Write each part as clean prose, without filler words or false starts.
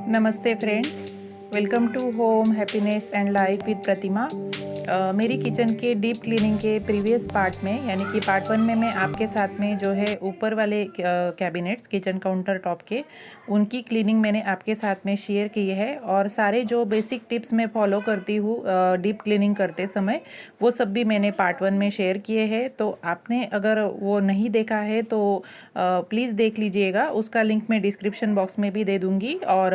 नमस्ते friends, welcome to home happiness and life with Pratima. मेरी kitchen के डीप क्लीनिंग के प्रीवियस पार्ट में यानी कि पार्ट 1 में मैं आपके साथ में जो है ऊपर वाले कैबिनेट्स किचन काउंटर टॉप के उनकी क्लीनिंग मैंने आपके साथ में शेयर की है और सारे जो बेसिक टिप्स मैं फॉलो करती हूँ डीप क्लीनिंग करते समय वो सब भी मैंने पार्ट 1 में शेयर किए हैं। तो आपने अगर वो नहीं देखा है तो प्लीज़ देख लीजिएगा। उसका लिंक मैं डिस्क्रिप्शन बॉक्स में भी दे दूँगी और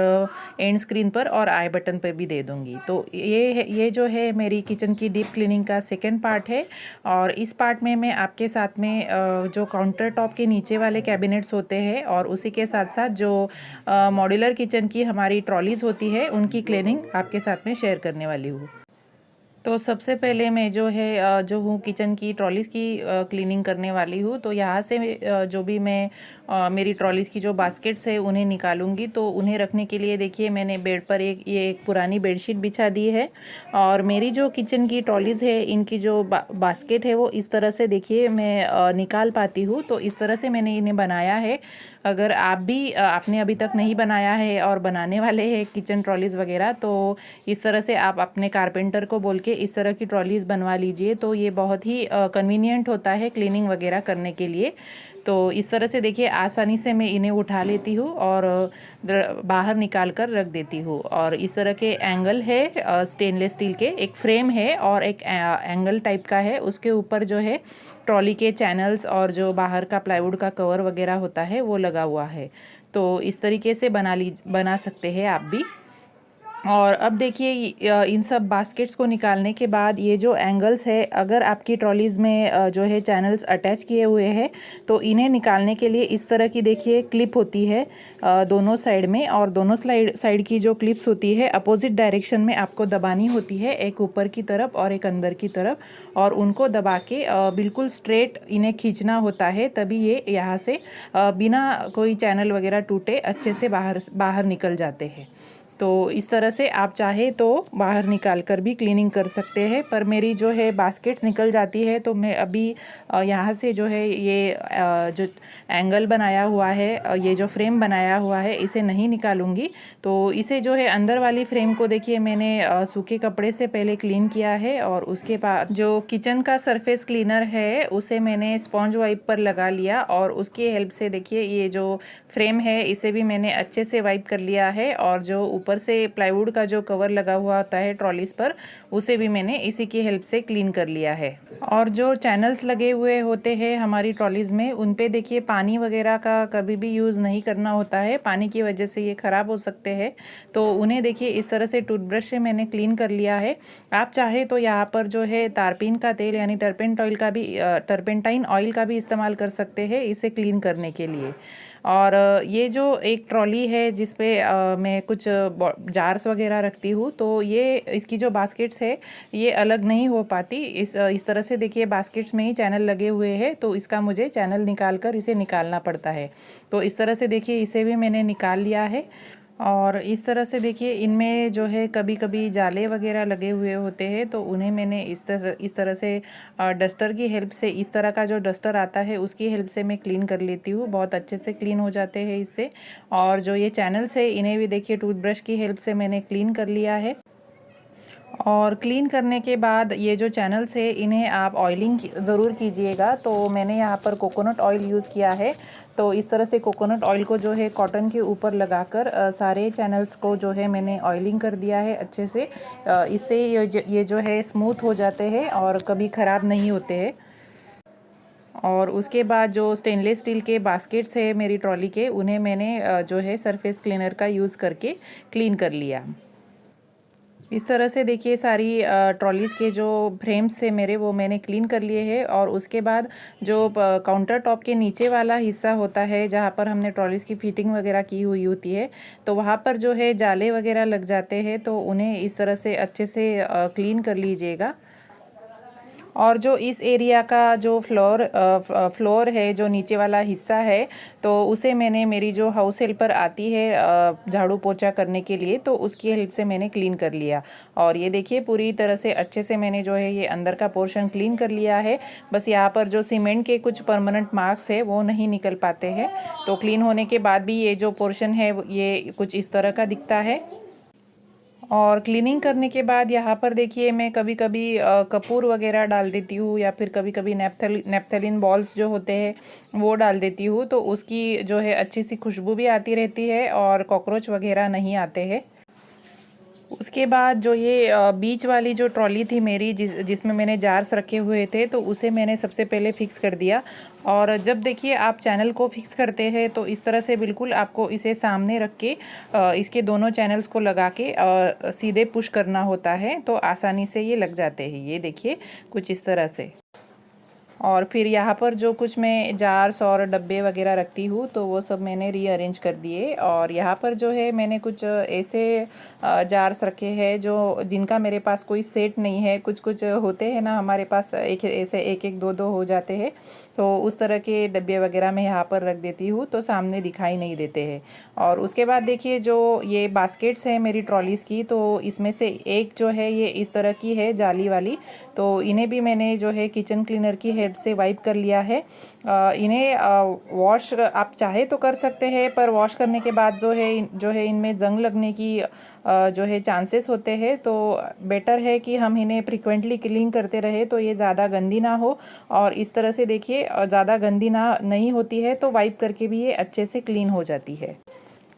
एंड स्क्रीन पर और आई बटन पर भी दे दूँगी। तो ये जो है मेरी किचन की डीप क्लीनिंग का सेकेंड पार्ट है और इस पार्ट में मैं आपके साथ में जो काउंटर टॉप के नीचे वाले कैबिनेट्स होते हैं और उसी के साथ साथ जो मॉड्यूलर किचन की हमारी ट्रॉलीज़ होती है उनकी क्लीनिंग आपके साथ में शेयर करने वाली हूँ। तो सबसे पहले मैं जो है जो हूँ किचन की ट्रॉलीज़ की क्लीनिंग करने वाली हूँ। तो यहाँ से जो भी मैं मेरी ट्रॉलीज़ की जो बास्केट्स है उन्हें निकालूंगी। तो उन्हें रखने के लिए देखिए मैंने बेड पर एक पुरानी बेडशीट बिछा दी है और मेरी जो किचन की ट्रॉलीज़ है इनकी जो बास्केट है वो इस तरह से देखिए मैं निकाल पाती हूँ। तो इस तरह से मैंने इन्हें बनाया है। अगर आप भी आपने अभी तक नहीं बनाया है और बनाने वाले हैं किचन ट्रॉलीज़ वगैरह तो इस तरह से आप अपने कारपेंटर को बोल के इस तरह की ट्रॉलीज़ बनवा लीजिए। तो ये बहुत ही कन्वीनियंट होता है क्लीनिंग वगैरह करने के लिए। तो इस तरह से देखिए आसानी से मैं इन्हें उठा लेती हूँ और बाहर निकाल कर रख देती हूँ। और इस तरह के एंगल है स्टेनलेस स्टील के, एक फ्रेम है और एक एंगल टाइप का है, उसके ऊपर जो है ट्रॉली के चैनल्स और जो बाहर का प्लाईवुड का कवर वगैरह होता है वो लगा हुआ है। तो इस तरीके से बना सकते हैं आप भी। और अब देखिए इन सब बास्केट्स को निकालने के बाद ये जो एंगल्स है, अगर आपकी ट्रॉलीज़ में जो है चैनल्स अटैच किए हुए हैं तो इन्हें निकालने के लिए इस तरह की देखिए क्लिप होती है दोनों साइड में। और दोनों साइड की जो क्लिप्स होती है अपोजिट डायरेक्शन में आपको दबानी होती है, एक ऊपर की तरफ और एक अंदर की तरफ। और उनको दबा के बिल्कुल स्ट्रेट इन्हें खींचना होता है, तभी ये यहाँ से बिना कोई चैनल वगैरह टूटे अच्छे से बाहर निकल जाते हैं। तो इस तरह से आप चाहे तो बाहर निकाल कर भी क्लीनिंग कर सकते हैं। पर मेरी जो है बास्केट्स निकल जाती है तो मैं अभी यहाँ से जो है ये जो एंगल बनाया हुआ है, ये जो फ्रेम बनाया हुआ है इसे नहीं निकालूंगी। तो इसे जो है अंदर वाली फ्रेम को देखिए मैंने सूखे कपड़े से पहले क्लीन किया है और उसके बाद जो किचन का सरफेस क्लीनर है उसे मैंने स्पॉन्ज वाइप पर लगा लिया और उसकी हेल्प से देखिए ये जो फ्रेम है इसे भी मैंने अच्छे से वाइप कर लिया है। और जो ऊपर से प्लाईवुड का जो कवर लगा हुआ होता है ट्रॉलीज़ पर उसे भी मैंने इसी की हेल्प से क्लीन कर लिया है। और जो चैनल्स लगे हुए होते हैं हमारी ट्रॉलीज़ में उन पे देखिए पानी वगैरह का कभी भी यूज़ नहीं करना होता है, पानी की वजह से ये ख़राब हो सकते हैं। तो उन्हें देखिए इस तरह से टूथब्रश से मैंने क्लीन कर लिया है। आप चाहे तो यहाँ पर जो है तारपीन का तेल यानी टर्पेंटाइन ऑयल का भी इस्तेमाल कर सकते हैं इसे क्लीन करने के लिए। और ये जो एक ट्रॉली है जिस पे मैं कुछ जार्स वगैरह रखती हूँ तो ये इसकी जो बास्केट्स है ये अलग नहीं हो पाती। इस तरह से देखिए बास्केट्स में ही चैनल लगे हुए हैं तो इसका मुझे चैनल निकाल कर इसे निकालना पड़ता है। तो इस तरह से देखिए इसे भी मैंने निकाल लिया है। और इस तरह से देखिए इनमें जो है कभी कभी जाले वगैरह लगे हुए होते हैं तो उन्हें मैंने इस तरह से डस्टर की हेल्प से, इस तरह का जो डस्टर आता है उसकी हेल्प से मैं क्लीन कर लेती हूँ। बहुत अच्छे से क्लीन हो जाते हैं इससे। और जो ये चैनल्स है इन्हें भी देखिए टूथब्रश की हेल्प से मैंने क्लीन कर लिया है। और क्लीन करने के बाद ये जो चैनल्स है इन्हें आप ऑयलिंग ज़रूर कीजिएगा। तो मैंने यहाँ पर कोकोनट ऑयल यूज़ किया है। तो इस तरह से कोकोनट ऑयल को जो है कॉटन के ऊपर लगाकर सारे चैनल्स को जो है मैंने ऑयलिंग कर दिया है अच्छे से। इससे ये जो है स्मूथ हो जाते हैं और कभी ख़राब नहीं होते हैं। और उसके बाद जो स्टेनलेस स्टील के बास्केट्स है मेरी ट्रॉली के उन्हें मैंने जो है सरफेस क्लीनर का यूज़ करके क्लीन कर लिया। इस तरह से देखिए सारी ट्रॉलीज़ के जो फ्रेम्स थे मेरे वो मैंने क्लीन कर लिए हैं। और उसके बाद जो काउंटर टॉप के नीचे वाला हिस्सा होता है जहाँ पर हमने ट्रॉलीज़ की फिटिंग वगैरह की हुई होती है तो वहाँ पर जो है जाले वगैरह लग जाते हैं तो उन्हें इस तरह से अच्छे से क्लीन कर लीजिएगा। और जो इस एरिया का जो फ्लोर है, जो नीचे वाला हिस्सा है, तो उसे मैंने मेरी जो हाउस हेल्पर आती है झाड़ू पोछा करने के लिए, तो उसकी हेल्प से मैंने क्लीन कर लिया। और ये देखिए पूरी तरह से अच्छे से मैंने जो है ये अंदर का पोर्शन क्लीन कर लिया है। बस यहाँ पर जो सीमेंट के कुछ परमानेंट मार्क्स है वो नहीं निकल पाते हैं। तो क्लीन होने के बाद भी ये जो पोर्शन है ये कुछ इस तरह का दिखता है। और क्लीनिंग करने के बाद यहाँ पर देखिए मैं कभी कभी कपूर वगैरह डाल देती हूँ, या फिर कभी कभी नेप्थलीन बॉल्स जो होते हैं वो डाल देती हूँ, तो उसकी जो है अच्छी सी खुशबू भी आती रहती है और कॉकरोच वगैरह नहीं आते हैं। उसके बाद जो ये बीच वाली जो ट्रॉली थी मेरी, जिसमें मैंने जार्स रखे हुए थे, तो उसे मैंने सबसे पहले फ़िक्स कर दिया। और जब देखिए आप चैनल को फिक्स करते हैं तो इस तरह से बिल्कुल आपको इसे सामने रख के इसके दोनों चैनल्स को लगा के सीधे पुश करना होता है, तो आसानी से ये लग जाते हैं। ये देखिए कुछ इस तरह से। और फिर यहाँ पर जो कुछ मैं जार्स और डब्बे वगैरह रखती हूँ तो वो सब मैंने रीअरेंज कर दिए। और यहाँ पर जो है मैंने कुछ ऐसे जार्स रखे हैं जो जिनका मेरे पास कोई सेट नहीं है। कुछ कुछ होते हैं ना हमारे पास, एक ऐसे एक एक दो दो हो जाते हैं, तो उस तरह के डब्बे वगैरह मैं यहाँ पर रख देती हूँ तो सामने दिखाई नहीं देते हैं। और उसके बाद देखिए जो ये बास्केट्स हैं मेरी ट्रॉलीज़ की, तो इसमें से एक जो है ये इस तरह की है जाली वाली, तो इन्हें भी मैंने जो है किचन क्लीनर की हेल्प से वाइप कर लिया है। इन्हें वॉश आप चाहे तो कर सकते हैं, पर वॉश करने के बाद जो है इनमें जंग लगने की जो है चांसेस होते हैं, तो बेटर है कि हम इन्हें फ्रिक्वेंटली क्लीन करते रहे तो ये ज़्यादा गंदी ना हो। और इस तरह से देखिए ज़्यादा गंदी ना नहीं होती है तो वाइप करके भी ये अच्छे से क्लीन हो जाती है।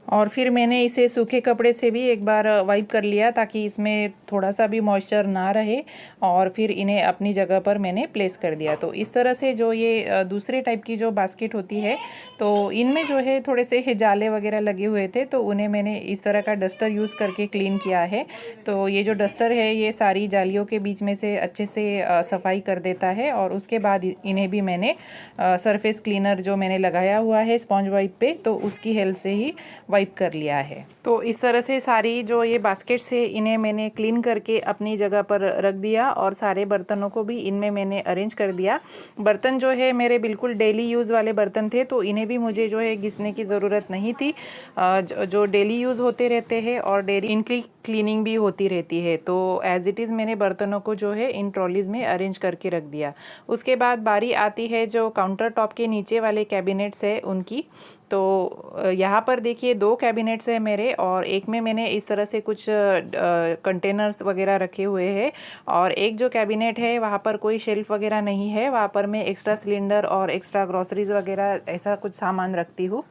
और फिर मैंने इसे सूखे कपड़े से भी एक बार वाइप कर लिया ताकि इसमें थोड़ा सा भी मॉइस्चर ना रहे, और फिर इन्हें अपनी जगह पर मैंने प्लेस कर दिया। तो इस तरह से जो ये दूसरे टाइप की जो बास्केट होती है, तो इनमें जो है थोड़े से जाले वगैरह लगे हुए थे, तो उन्हें मैंने इस तरह का डस्टर यूज़ करके क्लीन किया है। तो ये जो डस्टर है ये सारी जालियों के बीच में से अच्छे से सफाई कर देता है। और उसके बाद इन्हें भी मैंने सरफेस क्लीनर जो मैंने लगाया हुआ है स्पॉन्ज वाइप पे, तो उसकी हेल्प से ही वाइप कर लिया है। तो इस तरह से सारी जो ये बास्केट्स है इन्हें मैंने क्लीन करके अपनी जगह पर रख दिया, और सारे बर्तनों को भी इनमें मैंने अरेंज कर दिया। बर्तन जो है मेरे बिल्कुल डेली यूज़ वाले बर्तन थे, तो इन्हें भी मुझे जो है घिसने की ज़रूरत नहीं थी। जो डेली यूज़ होते रहते हैं और डेली इनकी क्लीनिंग भी होती रहती है, तो एज़ इट इज़ मैंने बर्तनों को जो है इन ट्रॉलीज़ में अरेंज करके रख दिया। उसके बाद बारी आती है जो काउंटर टॉप के नीचे वाले कैबिनेट्स है उनकी। तो यहाँ पर देखिए 2 कैबिनेट्स हैं मेरे, और एक में मैंने इस तरह से कुछ कंटेनर्स वगैरह रखे हुए हैं, और एक जो कैबिनेट है वहाँ पर कोई शेल्फ वगैरह नहीं है, वहाँ पर मैं एक्स्ट्रा सिलेंडर और एक्स्ट्रा ग्रॉसरीज वगैरह ऐसा कुछ सामान रखती हूँ।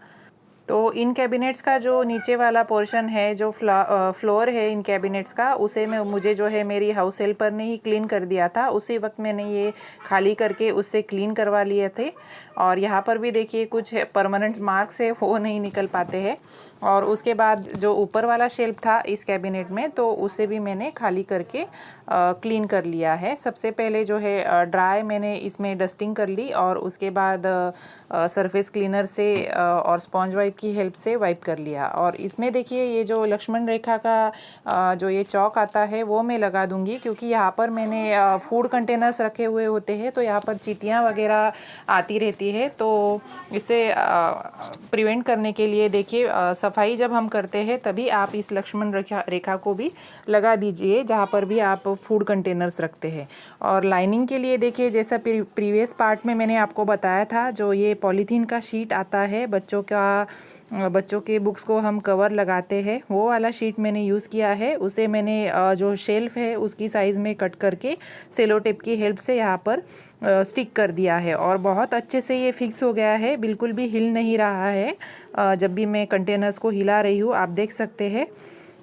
तो इन कैबिनेट्स का जो नीचे वाला पोर्शन है, जो फ्लोर है इन कैबिनेट्स का, उसे मुझे जो है मेरी हाउस हेल्पर ने ही क्लीन कर दिया था। उसी वक्त मैंने ये खाली करके उससे क्लीन करवा लिए थे। और यहाँ पर भी देखिए कुछ परमानेंट मार्क्स है वो नहीं निकल पाते हैं। और उसके बाद जो ऊपर वाला शेल्फ था इस कैबिनेट में, तो उसे भी मैंने खाली करके क्लीन कर लिया है। सबसे पहले जो है ड्राई मैंने इसमें डस्टिंग कर ली, और उसके बाद सरफेस क्लीनर से और स्पॉन्ज वाइप की हेल्प से वाइप कर लिया। और इसमें देखिए ये जो लक्ष्मण रेखा का जो ये चौक आता है वो मैं लगा दूंगी, क्योंकि यहाँ पर मैंने फूड कंटेनर्स रखे हुए होते हैं, तो यहाँ पर चींटियाँ वगैरह आती रहती है। तो इसे प्रिवेंट करने के लिए देखिए सफाई जब हम करते हैं तभी आप इस लक्ष्मण रेखा को भी लगा दीजिए जहाँ पर भी आप फूड कंटेनर्स रखते हैं। और लाइनिंग के लिए देखिए जैसा प्रीवियस पार्ट में मैंने आपको बताया था, जो ये पॉलीथीन का शीट आता है बच्चों के बुक्स को हम कवर लगाते हैं, वो वाला शीट मैंने यूज़ किया है। उसे मैंने जो शेल्फ है उसकी साइज़ में कट करके सेलो टेप की हेल्प से यहाँ पर स्टिक कर दिया है, और बहुत अच्छे से ये फिक्स हो गया है, बिल्कुल भी हिल नहीं रहा है। जब भी मैं कंटेनर्स को हिला रही हूँ आप देख सकते हैं।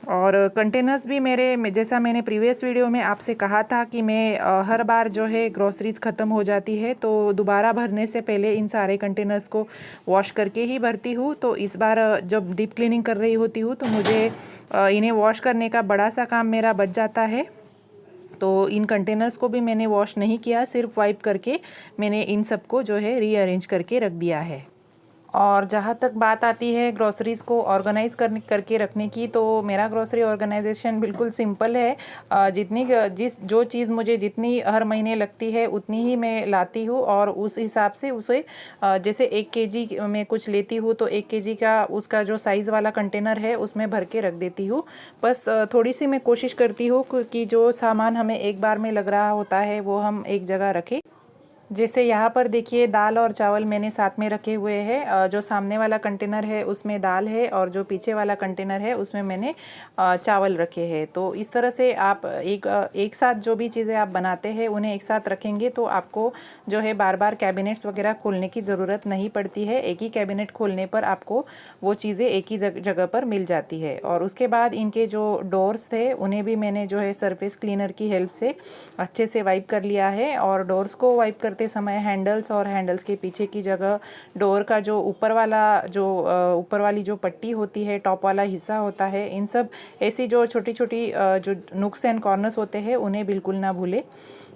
और कंटेनर्स भी जैसा मैंने प्रीवियस वीडियो में आपसे कहा था कि मैं हर बार जो है ग्रोसरीज ख़त्म हो जाती है तो दोबारा भरने से पहले इन सारे कंटेनर्स को वॉश करके ही भरती हूँ। तो इस बार जब डीप क्लीनिंग कर रही होती हूँ तो मुझे इन्हें वॉश करने का बड़ा सा काम मेरा बच जाता है। तो इन कंटेनर्स को भी मैंने वॉश नहीं किया, सिर्फ वाइप करके मैंने इन सबको जो है रीअरेंज करके रख दिया है। और जहाँ तक बात आती है ग्रोसरीज़ को ऑर्गेनाइज़ करके रखने की, तो मेरा ग्रोसरी ऑर्गेनाइजेशन बिल्कुल सिंपल है। जो चीज़ मुझे जितनी हर महीने लगती है उतनी ही मैं लाती हूँ, और उस हिसाब से उसे जैसे 1 केजी में कुछ लेती हूँ तो 1 केजी का उसका जो साइज़ वाला कंटेनर है उसमें भर के रख देती हूँ। बस थोड़ी सी मैं कोशिश करती हूँ कि जो सामान हमें एक बार में लग रहा होता है वो हम एक जगह रखें। जैसे यहाँ पर देखिए दाल और चावल मैंने साथ में रखे हुए हैं। जो सामने वाला कंटेनर है उसमें दाल है, और जो पीछे वाला कंटेनर है उसमें मैंने चावल रखे हैं। तो इस तरह से आप एक साथ जो भी चीज़ें आप बनाते हैं उन्हें एक साथ रखेंगे तो आपको जो है बार बार कैबिनेट्स वगैरह खोलने की ज़रूरत नहीं पड़ती है। एक ही कैबिनेट खोलने पर आपको वो चीज़ें एक ही जगह पर मिल जाती है। और उसके बाद इनके जो डोर्स थे उन्हें भी मैंने जो है सरफेस क्लीनर की हेल्प से अच्छे से वाइप कर लिया है। और डोर्स को वाइप करते समय हैंडल्स और हैंडल्स के पीछे की जगह, डोर का जो ऊपर वाली जो पट्टी होती है, टॉप वाला हिस्सा होता है, इन सब ऐसी जो छोटी छोटी जो नुक्स एंड कॉर्नर्स होते हैं उन्हें बिल्कुल ना भूले।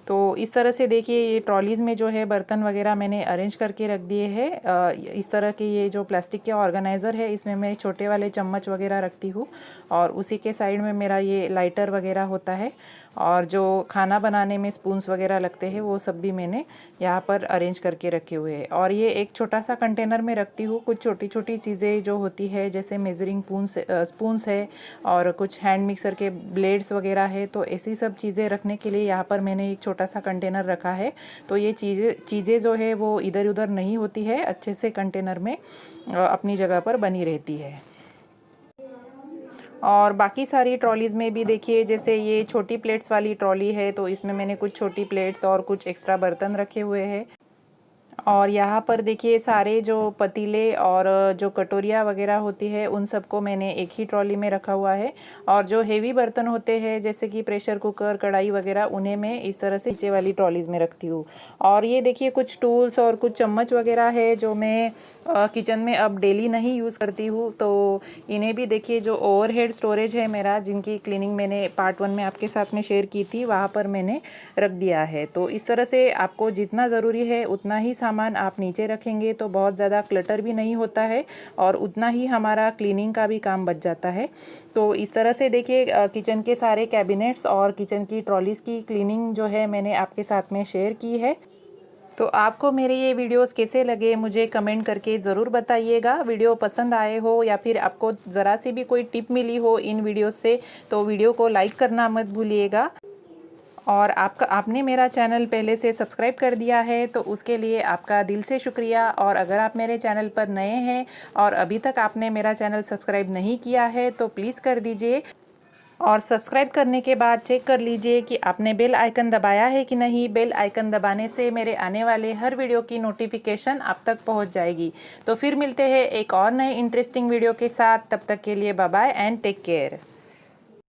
तो इस तरह से देखिए ये ट्रॉलीज़ में जो है बर्तन वगैरह मैंने अरेंज करके रख दिए हैं। इस तरह के ये जो प्लास्टिक के ऑर्गेनाइज़र है इसमें मैं छोटे वाले चम्मच वगैरह रखती हूँ, और उसी के साइड में मेरा ये लाइटर वगैरह होता है, और जो खाना बनाने में स्पून्स वगैरह लगते हैं वो सब भी मैंने यहाँ पर अरेंज करके रखे हुए हैं। और ये एक छोटा सा कंटेनर में रखती हूँ कुछ छोटी छोटी चीज़ें जो होती है, जैसे मेजरिंग स्पून्स है और कुछ हैंड मिक्सर के ब्लेड्स वगैरह है। तो ऐसी सब चीज़ें रखने के लिए यहाँ पर मैंने एक छोटा सा कंटेनर रखा है। तो ये चीज़ें जो है वो इधर उधर नहीं होती है, अच्छे से कंटेनर में अपनी जगह पर बनी रहती है। और बाकी सारी ट्रॉलीज़ में भी देखिए, जैसे ये छोटी प्लेट्स वाली ट्रॉली है तो इसमें मैंने कुछ छोटी प्लेट्स और कुछ एक्स्ट्रा बर्तन रखे हुए हैं। और यहाँ पर देखिए सारे जो पतीले और जो कटोरियाँ वगैरह होती है उन सबको मैंने एक ही ट्रॉली में रखा हुआ है। और जो हेवी बर्तन होते हैं जैसे कि प्रेशर कुकर, कढ़ाई वगैरह, उन्हें मैं इस तरह से नीचे वाली ट्रॉलीज़ में रखती हूँ। और ये देखिए कुछ टूल्स और कुछ चम्मच वगैरह है जो मैं किचन में अब डेली नहीं यूज़ करती हूँ, तो इन्हें भी देखिए जो ओवरहेड स्टोरेज है मेरा, जिनकी क्लीनिंग मैंने पार्ट 1 में आपके साथ में शेयर की थी, वहाँ पर मैंने रख दिया है। तो इस तरह से आपको जितना ज़रूरी है उतना ही सामान आप नीचे रखेंगे तो बहुत ज़्यादा क्लटर भी नहीं होता है, और उतना ही हमारा क्लीनिंग का भी काम बच जाता है। तो इस तरह से देखिए किचन के सारे कैबिनेट्स और किचन की ट्रॉलीज़ की क्लीनिंग जो है मैंने आपके साथ में शेयर की है। तो आपको मेरे ये वीडियोस कैसे लगे मुझे कमेंट करके ज़रूर बताइएगा। वीडियो पसंद आए हो या फिर आपको ज़रा सी भी कोई टिप मिली हो इन वीडियोस से, तो वीडियो को लाइक करना मत भूलिएगा। और आपने मेरा चैनल पहले से सब्सक्राइब कर दिया है तो उसके लिए आपका दिल से शुक्रिया। और अगर आप मेरे चैनल पर नए हैं और अभी तक आपने मेरा चैनल सब्सक्राइब नहीं किया है तो प्लीज़ कर दीजिए। और सब्सक्राइब करने के बाद चेक कर लीजिए कि आपने बेल आइकन दबाया है कि नहीं। बेल आइकन दबाने से मेरे आने वाले हर वीडियो की नोटिफिकेशन आप तक पहुंच जाएगी। तो फिर मिलते हैं एक और नए इंटरेस्टिंग वीडियो के साथ। तब तक के लिए bye bye and take care.